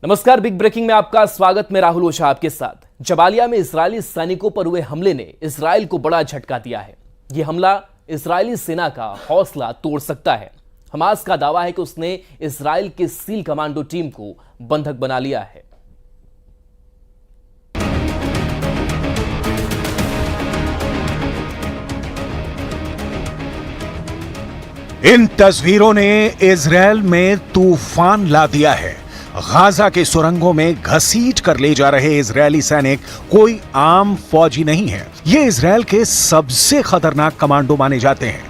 नमस्कार, big breaking में आपका स्वागत। मैं राहुल ओझा आपके साथ। जबालिया में इजरायली सैनिकों पर हुए हमले ने इजरायल को बड़ा झटका दिया है। यह हमला इजरायली सेना का हौसला तोड़ सकता है। हमास का दावा है कि उसने इजरायल के सील कमांडो टीम को बंधक बना लिया है। इन तस्वीरों ने इजरायल में तूफान ला दिया है। गाजा के सुरंगों में घसीट कर ले जा रहे इजरायली सैनिक कोई आम फौजी नहीं है। ये इजरायल के सबसे खतरनाक कमांडो माने जाते हैं।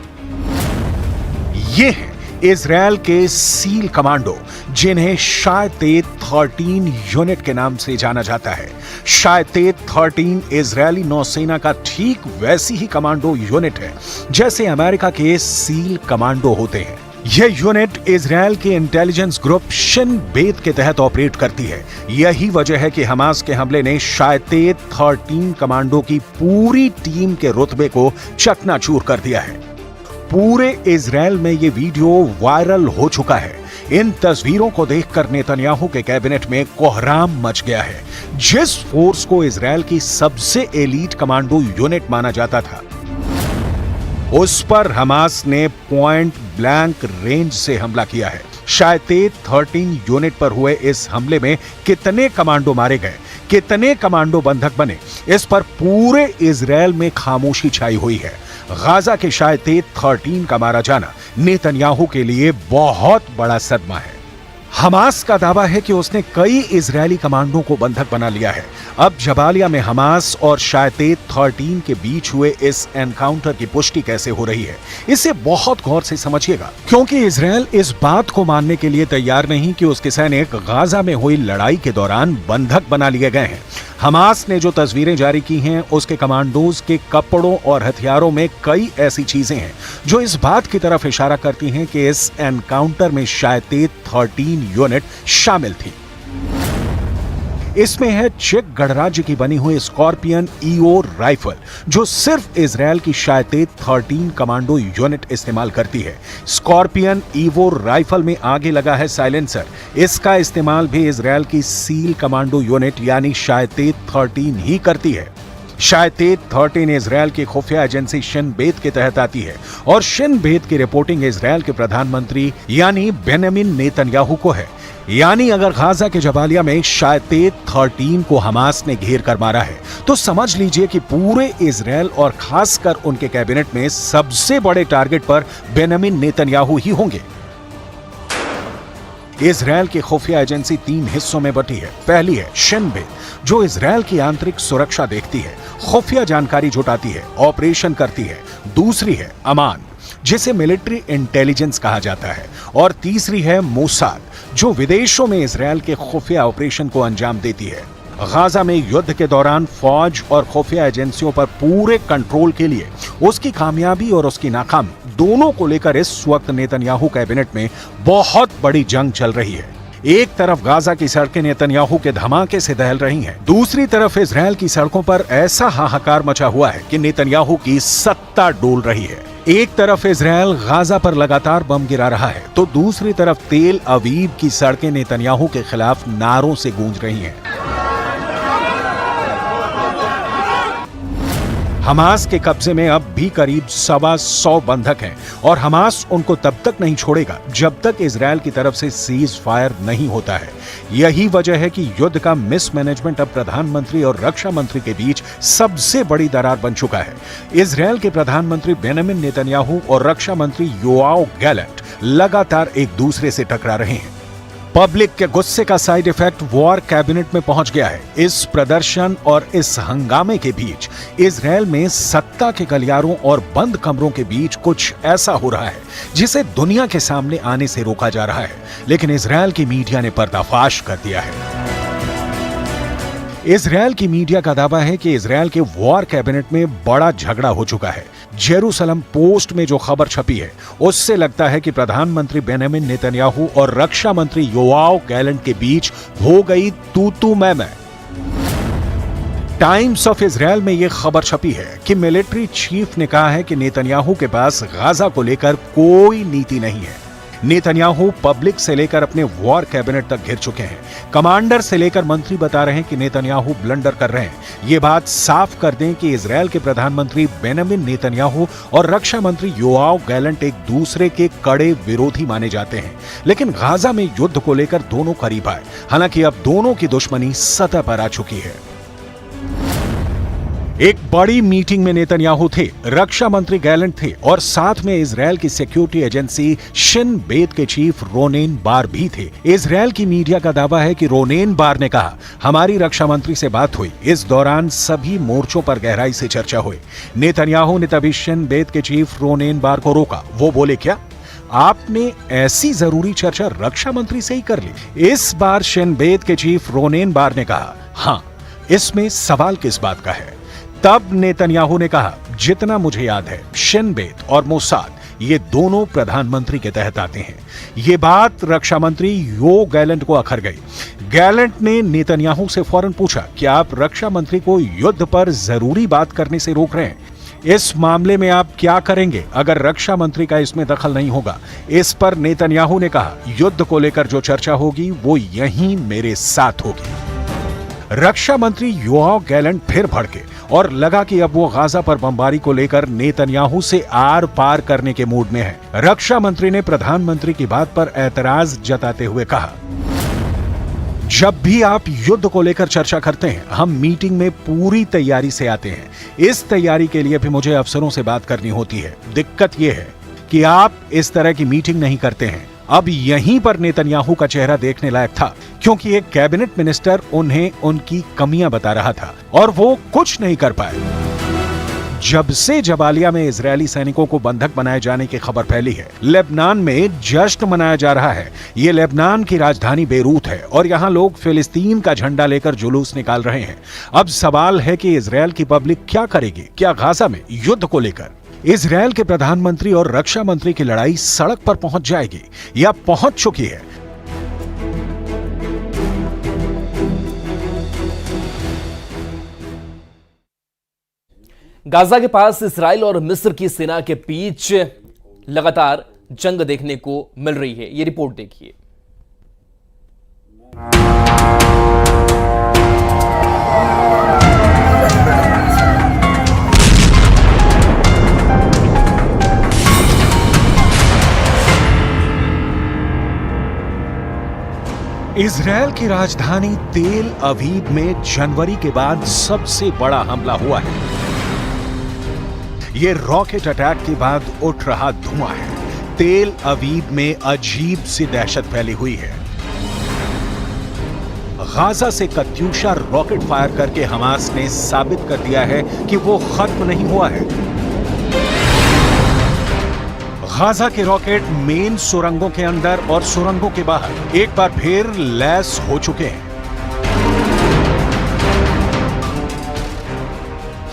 ये हैं इजरायल के सील कमांडो, जिन्हें शायतेत 13 यूनिट के नाम से जाना जाता है। शायतेत 13 इजरायली नौसेना का ठीक वैसी ही कमांडो यूनिट है जैसे अमेरिका के सील कमांडो होते हैं। यह यूनिट इजरायल के इंटेलिजेंस ग्रुप शिन बेत के तहत ऑपरेट करती है। यही वजह है कि हमास के हमले ने शायतेत 13 कमांडो की पूरी टीम के रुतबे को चकनाचूर कर दिया है। पूरे इजरायल में यह वीडियो वायरल हो चुका है। इन तस्वीरों को देखकर नेतन्याहू के कैबिनेट में कोहराम मच गया है। जिस फोर्स को इजरायल की सबसे एलीट कमांडो यूनिट माना जाता था, उस पर हमास ने पॉइंट ब्लैंक रेंज से हमला किया है। शायतेत 13 यूनिट पर हुए इस हमले में कितने कमांडो मारे गए, कितने कमांडो बंधक बने, इस पर पूरे इजरायल में खामोशी छाई हुई है। गाजा के शायतेत 13 का मारा जाना नेतन्याहू के लिए बहुत बड़ा सदमा है। हमास का दावा है कि उसने कई इजरायली कमांडो को बंधक बना लिया है। अब जबालिया में हमास और शायतेत 13 के बीच हुए इस एनकाउंटर की पुष्टि कैसे हो रही है, इसे बहुत गौर से समझिएगा, क्योंकि इजरायल इस बात को मानने के लिए तैयार नहीं कि उसके सैनिक गाजा में हुई लड़ाई के दौरान बंधक बना लिए गए हैं। हमास ने जो तस्वीरें जारी की हैं, उसके कमांडोज के कपड़ों और हथियारों में कई ऐसी चीजें हैं जो इस बात की तरफ इशारा करती हैं कि इस एनकाउंटर में शायतेत 13 यूनिट शामिल थी। इसमें है चेक गणराज्य की बनी हुई स्कॉर्पियन ईओ राइफल, जो सिर्फ इजरायल की शायतेत 13 कमांडो यूनिट इस्तेमाल करती है। स्कॉर्पियन ईवो राइफल में आगे लगा है साइलेंसर। इसका इस्तेमाल भी इजरायल की सील कमांडो यूनिट यानी शायतेत 13 ही करती है। शायतेत 13 इजरायल की खुफिया एजेंसी शिन बेत के तहत आती है और शिन बेत की रिपोर्टिंग इजरायल के प्रधानमंत्री यानी बेंजामिन नेतन्याहू को है। यानी अगर गाजा के जबालिया में शायतेत 13 को हमास ने घेर कर मारा है, तो समझ लीजिए कि पूरे इजरायल और खासकर उनके कैबिनेट में सबसे बड़े टारगेट पर बेंजामिन नेतन्याहू ही होंगे। इजरायल की खुफिया एजेंसी 3 हिस्सों में बटी है। पहली है शिन बेत, जो इजरायल की आंतरिक सुरक्षा देखती है, खुफिया जानकारी जुटाती है, ऑपरेशन करती है। दूसरी है अमान, जिसे मिलिट्री इंटेलिजेंस कहा जाता है। और तीसरी है मोसाद, जो विदेशों में इजरायल के खुफिया ऑपरेशन को अंजाम देती है। गाजा में युद्ध के दौरान फौज और खुफिया एजेंसियों पर पूरे कंट्रोल के लिए उसकी कामयाबी और उसकी नाकामी दोनों को लेकर इस वक्त नेतन्याहू कैबिनेट में बहुत बड़ी जंग चल रही है। एक तरफ गाजा की सड़कें नेतन्याहू के धमाके से दहल रही हैं, दूसरी तरफ इजरायल की सड़कों पर ऐसा हाहाकार मचा हुआ है कि नेतन्याहू की सत्ता डोल रही है। एक तरफ इजरायल गाजा पर लगातार बम गिरा रहा है, तो दूसरी तरफ तेल अवीव की सड़कें नेतन्याहू के खिलाफ नारों से गूंज रही हैं। हमास के कब्जे में अब भी करीब 125 बंधक हैं और हमास उनको तब तक नहीं छोड़ेगा जब तक इजरायल की तरफ से सीज फायर नहीं होता है। यही वजह है कि युद्ध का मिसमैनेजमेंट अब प्रधानमंत्री और रक्षा मंत्री के बीच सबसे बड़ी दरार बन चुका है। इजरायल के प्रधानमंत्री बेंजामिन नेतन्याहू और रक्षा मंत्री योआव गैलेंट लगातार एक दूसरे से टकरा रहे हैं। पब्लिक के गुस्से का साइड इफेक्ट वॉर कैबिनेट में पहुंच गया है। इस प्रदर्शन और इस हंगामे के बीच इजरायल में सत्ता के गलियारों और बंद कमरों के बीच कुछ ऐसा हो रहा है जिसे दुनिया के सामने आने से रोका जा रहा है, लेकिन इजरायल की मीडिया ने पर्दाफाश कर दिया है। इजरायल की मीडिया का दावा है कि इजरायल के वॉर कैबिनेट में बड़ा झगड़ा हो चुका है। जेरूसलम पोस्ट में जो खबर छपी है, उससे लगता है कि प्रधानमंत्री बेंजामिन नेतन्याहू और रक्षा मंत्री योआव गैलेंट के बीच हो गई तू मैं। टाइम्स ऑफ इजरायल में यह खबर छपी है कि मिलिट्री चीफ ने कहा है कि नेतन्याहू के पास गाजा को लेकर कोई नीति नहीं है। नेतन्याहू पब्लिक से लेकर अपने वॉर कैबिनेट तक घिर चुके हैं। कमांडर से लेकर मंत्री बता रहे हैं कि नेतन्याहू ब्लंडर कर रहे हैं। ये बात साफ कर दें कि इजरायल के प्रधानमंत्री बेंजामिन नेतन्याहू और रक्षा मंत्री योआव गैलेंट एक दूसरे के कड़े विरोधी माने जाते हैं, लेकिन गाजा में युद्ध को लेकर दोनों करीब आए। हालांकि अब दोनों की दुश्मनी सतह पर आ चुकी है। एक बड़ी मीटिंग में नेतन्याहू थे, रक्षा मंत्री गैलेंट थे और साथ में इजरायल की सिक्योरिटी एजेंसी शिन बेत के चीफ रोनेन बार भी थे। इजरायल की मीडिया का दावा है कि रोनेन बार ने कहा, हमारी रक्षा मंत्री से बात हुई। इस दौरान सभी मोर्चों पर गहराई से चर्चा हुई। नेतन्याहू ने तभी शिन बेत के चीफ रोनेन बार को रोका। वो बोले, क्या आपने ऐसी जरूरी चर्चा रक्षा मंत्री से ही कर ली? इस बार शिन बेत के चीफ रोनेन बार ने कहा, हां, इसमें सवाल किस बात का है? तब नेतन्याहू ने कहा, जितना मुझे याद है शिन बेत और मोसाद ये दोनों प्रधानमंत्री के तहत आते हैं। ये बात रक्षा मंत्री यो गैलेंट को अखर गई। गैलेंट ने नेतन्याहू से फौरन पूछा कि आप रक्षा मंत्री को युद्ध पर जरूरी बात करने से रोक रहे हैं। इस मामले में आप क्या करेंगे अगर रक्षा मंत्री का इसमें दखल नहीं होगा? इस पर नेतन्याहू ने कहा, युद्ध को लेकर जो चर्चा होगी वो यहीं मेरे साथ होगी। रक्षा मंत्री योआव गैलेंट फिर भड़के और लगा कि अब वो गाजा पर बमबारी को लेकर नेतन्याहू से आर पार करने के मूड में है। रक्षा मंत्री ने प्रधानमंत्री की बात पर ऐतराज जताते हुए कहा, जब भी आप युद्ध को लेकर चर्चा करते हैं, हम मीटिंग में पूरी तैयारी से आते हैं। इस तैयारी के लिए भी मुझे अफसरों से बात करनी होती है। दिक्कत यह है कि आप इस तरह की मीटिंग नहीं करते हैं। अब यहीं पर नेतन्याहू का चेहरा देखने लायक था, क्योंकि एक कैबिनेट मिनिस्टर उन्हें उनकी कमियां बता रहा था और वो कुछ नहीं कर पाए। जब से जबालिया में इजरायली सैनिकों को बंधक बनाए जाने की खबर फैली है, लेबनान में जश्न मनाया जा रहा है। ये लेबनान की राजधानी बेरूत है और यहाँ लोग फिलिस्तीन का झंडा लेकर जुलूस निकाल रहे हैं। अब सवाल है कि इजरायल की पब्लिक क्या करेगी? क्या गाजा में युद्ध को लेकर इजरायल के प्रधानमंत्री और रक्षा मंत्री की लड़ाई सड़क पर पहुंच जाएगी या पहुंच चुकी है? गाजा के पास इसराइल और मिस्र की सेना के बीच लगातार जंग देखने को मिल रही है। ये रिपोर्ट देखिए। इजरायल की राजधानी तेल अवीव में जनवरी के बाद सबसे बड़ा हमला हुआ है। ये रॉकेट अटैक के बाद उठ रहा धुआं है। तेल अवीव में अजीब सी दहशत फैली हुई है। गाजा से कत्यूशा रॉकेट फायर करके हमास ने साबित कर दिया है कि वो खत्म नहीं हुआ है। गाजा के रॉकेट मेन सुरंगों के अंदर और सुरंगों के बाहर एक बार फिर लैस हो चुके हैं।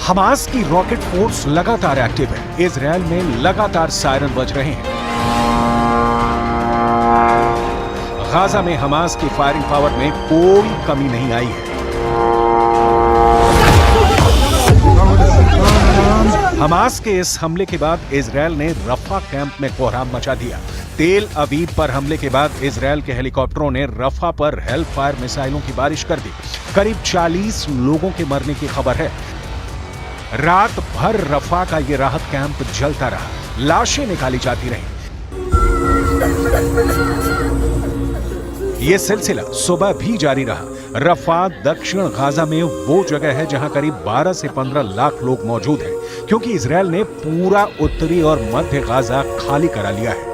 हमास की रॉकेट फोर्स लगातार एक्टिव है। इजरायल में लगातार सायरन बज रहे हैं। गाजा में हमास की फायरिंग पावर में कोई कमी नहीं आई है। हमास के इस हमले के बाद इजरायल ने रफा कैंप में कोहराम मचा दिया। तेल अवीव पर हमले के बाद इजरायल के हेलीकॉप्टरों ने रफा पर हेल्प फायर मिसाइलों की बारिश कर दी। करीब 40 लोगों के मरने की खबर है। रात भर रफा का ये राहत कैंप जलता रहा, लाशें निकाली जाती रहीं। ये सिलसिला सुबह भी जारी रहा। रफा दक्षिण गाजा में वो जगह है जहां करीब 12 से 15 लाख लोग मौजूद हैं, क्योंकि इजरायल ने पूरा उत्तरी और मध्य गाजा खाली करा लिया है।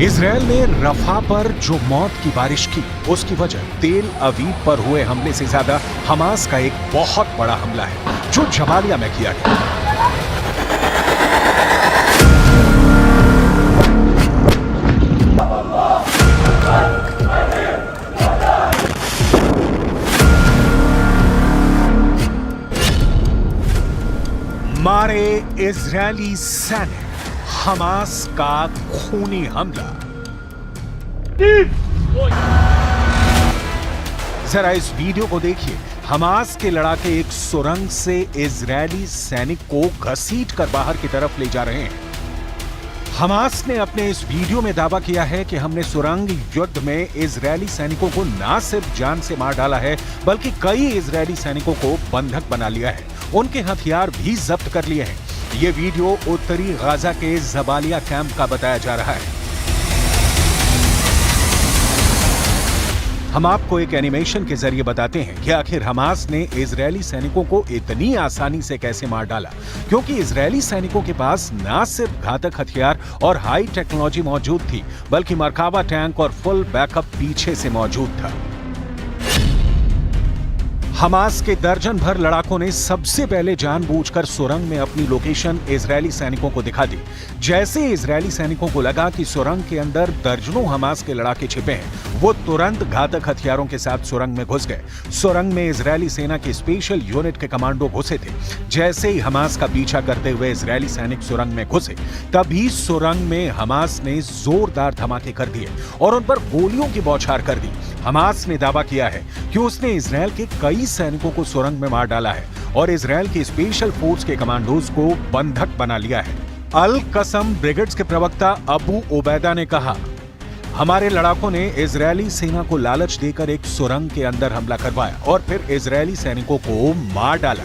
इजरायल ने रफा पर जो मौत की बारिश की, उसकी वजह तेल अवीव पर हुए हमले से ज्यादा हमास का एक बहुत बड़ा हमला है जो जबालिया में किया गया। मारे इजरायली सैनिक, हमास का खूनी हमला। जरा इस वीडियो को देखिए। हमास के लड़ाके एक सुरंग से इजरायली सैनिक को घसीट कर बाहर की तरफ ले जा रहे हैं। हमास ने अपने इस वीडियो में दावा किया है कि हमने सुरंग युद्ध में इजरायली सैनिकों को न सिर्फ जान से मार डाला है, बल्कि कई इजरायली सैनिकों को बंधक बना लिया है, उनके हथियार भी जब्त कर लिए हैं। ये वीडियो उत्तरी गाजा के जबालिया कैंप का बताया जा रहा है। हम आपको एक एनिमेशन के जरिए बताते हैं कि आखिर हमास ने इजरायली सैनिकों को इतनी आसानी से कैसे मार डाला, क्योंकि इजरायली सैनिकों के पास न सिर्फ घातक हथियार और हाई टेक्नोलॉजी मौजूद थी, बल्कि मरकाबा टैंक और फुल बैकअप पीछे से मौजूद था। हमास के दर्जन भर लड़ाकों ने सबसे पहले जानबूझकर सुरंग में अपनी लोकेशन इजरायली सैनिकों को दिखा दी। जैसे इजरायली सैनिकों को लगा कि सुरंग के अंदर दर्जनों हमास के लड़ाके छिपे हैं, वो तुरंत घातक हथियारों के साथ सुरंग में घुस गए। सुरंग में इजरायली सेना की स्पेशल यूनिट के कमांडो घुसे थे। जैसे ही हमास का पीछा करते हुए इजरायली सैनिक सुरंग में घुसे, तभी सुरंग में हमास ने जोरदार धमाके कर दिए और उन पर गोलियों की बौछार कर दी। हमास ने दावा किया है कि उसने इजरायल के कई सैनिकों को सुरंग में मार डाला है और इजरायल की स्पेशल फोर्स के कमांडोज को बंधक बना लिया है। अल कसम ब्रिगेड्स के प्रवक्ता अबू उबैदा ने कहा, हमारे लड़ाकों ने इजरायली सेना को लालच देकर एक सुरंग के अंदर हमला करवाया और फिर इजरायली सैनिकों को मार डाला।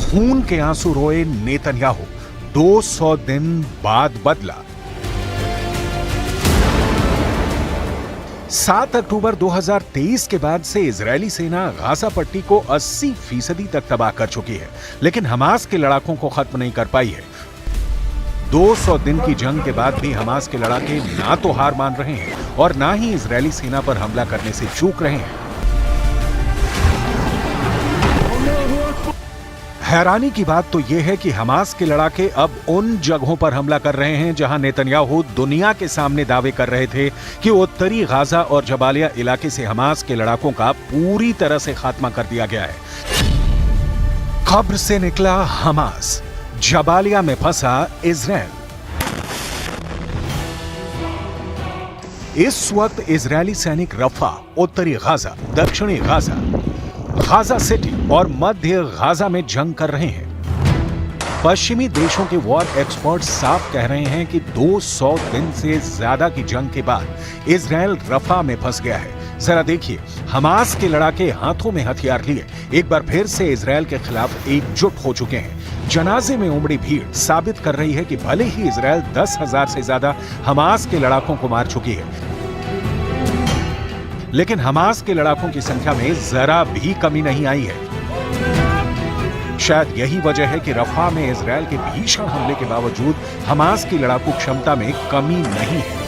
खून के आंसू रोए नेतन्याहू 200 दिन बाद बदला। 7 अक्टूबर 2023 के बाद से इजरायली सेना गाजा पट्टी को 80% तक तबाह कर चुकी है, लेकिन हमास के लड़ाकों को खत्म नहीं कर पाई है। 200 दिन की जंग के बाद भी हमास के लड़ाके ना तो हार मान रहे हैं और ना ही इजरायली सेना पर हमला करने से चूक रहे हैं। हैरानी की बात तो यह है कि हमास के लड़ाके अब उन जगहों पर हमला कर रहे हैं जहां नेतन्याहू दुनिया के सामने दावे कर रहे थे कि उत्तरी गाजा और जबालिया इलाके से हमास के लड़ाकों का पूरी तरह से खात्मा कर दिया गया है। कब्र से निकला हमास, जबालिया में फंसा इजरायल। इस वक्त इजरायली सैनिक रफा, उत्तरी गाजा, दक्षिणी गाजा, गाजा सिटी और मध्य गाजा में जंग कर रहे हैं। पश्चिमी देशों के वॉर एक्सपर्ट साफ कह रहे हैं कि 200 दिन से ज्यादा की जंग के बाद इजरायल रफा में फंस गया है। जरा देखिए, हमास के लड़ाके हाथों में हथियार लिए एक बार फिर से इजरायल के खिलाफ एकजुट हो चुके हैं। जनाजे में उमड़ी भीड़ साबित कर रही है कि भले ही इजरायल 10,000 से ज्यादा हमास के लड़ाकों को मार चुकी है, लेकिन हमास के लड़ाकों की संख्या में जरा भी कमी नहीं आई है। शायद यही वजह है कि रफा में इजरायल के भीषण हमले के बावजूद हमास की लड़ाकू क्षमता में कमी नहीं है।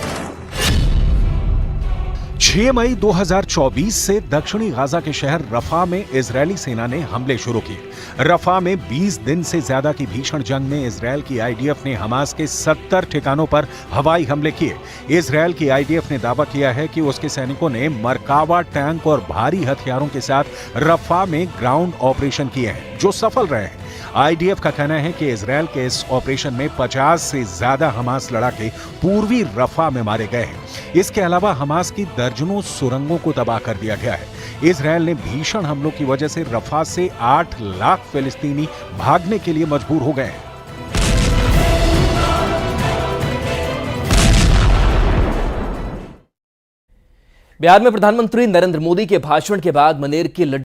6 मई 2024 से दक्षिणी गाजा के शहर रफा में इजरायली सेना ने हमले शुरू किए। रफा में 20 दिन से ज्यादा की भीषण जंग में इजरायल की आईडीएफ ने हमास के 70 ठिकानों पर हवाई हमले किए। इजरायल की आईडीएफ ने दावा किया है कि उसके सैनिकों ने मरकावा टैंक और भारी हथियारों के साथ रफा में ग्राउंड ऑपरेशन किए हैं, जो सफल रहे हैं। आईडीएफ का कहना है कि इजरायल के इस ऑपरेशन में 50 से ज्यादा हमास लड़ाके पूर्वी रफा में मारे गए हैं। इसके अलावा हमास की दर्जनों सुरंगों को तबाह कर दिया गया है। इजरायल ने भीषण हमलों की वजह से रफा से 8 लाख फिलिस्तीनी भागने के लिए मजबूर हो गए हैं। बिहार में प्रधानमंत्री नरेंद्र मोदी के भाषण के बाद मनेर के